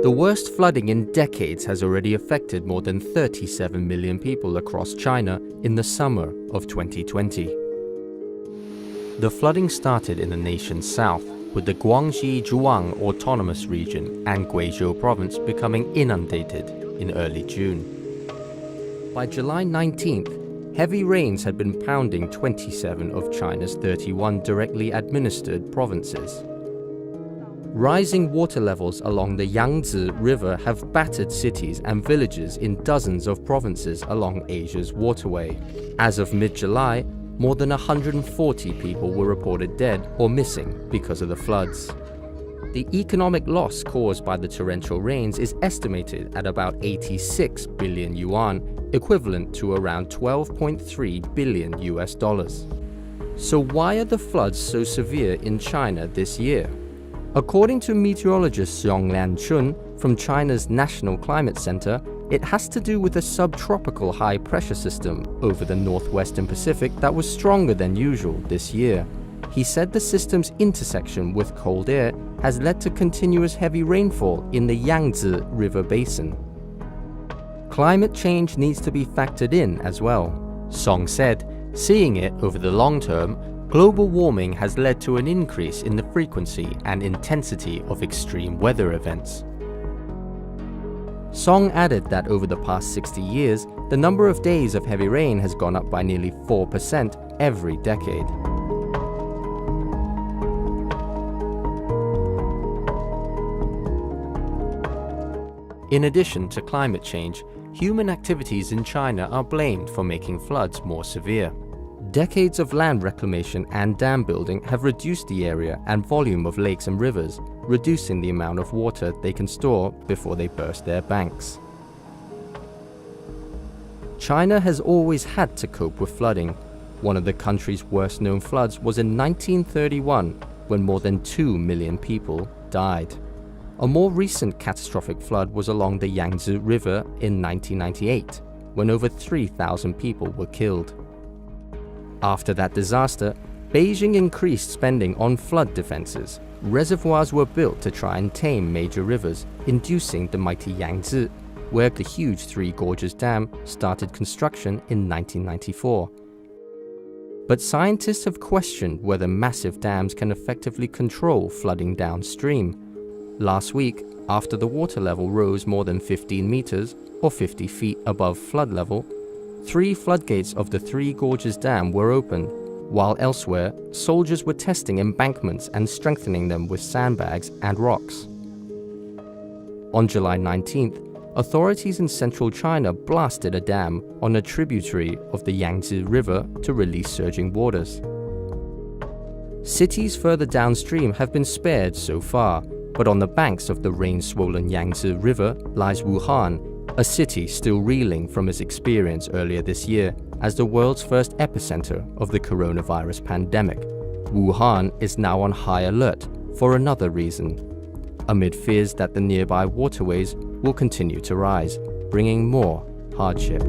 The worst flooding in decades has already affected more than 37 million people across China in the summer of 2020. The flooding started in the nation's south, with the Guangxi Zhuang Autonomous Region and Guizhou Province becoming inundated in early June. By July 19th, heavy rains had been pounding 27 of China's 31 directly administered provinces. Rising water levels along the Yangtze River have battered cities and villages in dozens of provinces along Asia's waterway. As of mid-July, more than 140 people were reported dead or missing because of the floods. The economic loss caused by the torrential rains is estimated at about 86 billion yuan, equivalent to around $12.3 billion US. So why are the floods so severe in China this year? According to meteorologist Xiong Lianchun from China's National Climate Center, it has to do with a subtropical high-pressure system over the northwestern Pacific that was stronger than usual this year. He said the system's intersection with cold air has led to continuous heavy rainfall in the Yangtze River basin. Climate change needs to be factored in as well. Song said, seeing it over the long term, global warming has led to an increase in the frequency and intensity of extreme weather events. Song added that over the past 60 years, the number of days of heavy rain has gone up by nearly 4% every decade. In addition to climate change, human activities in China are blamed for making floods more severe. Decades of land reclamation and dam building have reduced the area and volume of lakes and rivers, reducing the amount of water they can store before they burst their banks. China has always had to cope with flooding. One of the country's worst-known floods was in 1931, when more than 2 million people died. A more recent catastrophic flood was along the Yangtze River in 1998, when over 3,000 people were killed. After that disaster, Beijing increased spending on flood defenses. Reservoirs were built to try and tame major rivers, inducing the mighty Yangtze, where the huge Three Gorges Dam started construction in 1994. But scientists have questioned whether massive dams can effectively control flooding downstream. Last week, after the water level rose more than 15 meters, or 50 feet above flood level, 3 floodgates of the Three Gorges Dam were opened, while elsewhere, soldiers were testing embankments and strengthening them with sandbags and rocks. On July 19th, authorities in central China blasted a dam on a tributary of the Yangtze River to release surging waters. Cities further downstream have been spared so far, but on the banks of the rain-swollen Yangtze River lies Wuhan, a city still reeling from its experience earlier this year as the world's first epicenter of the coronavirus pandemic. Wuhan is now on high alert for another reason, amid fears that the nearby waterways will continue to rise, bringing more hardship.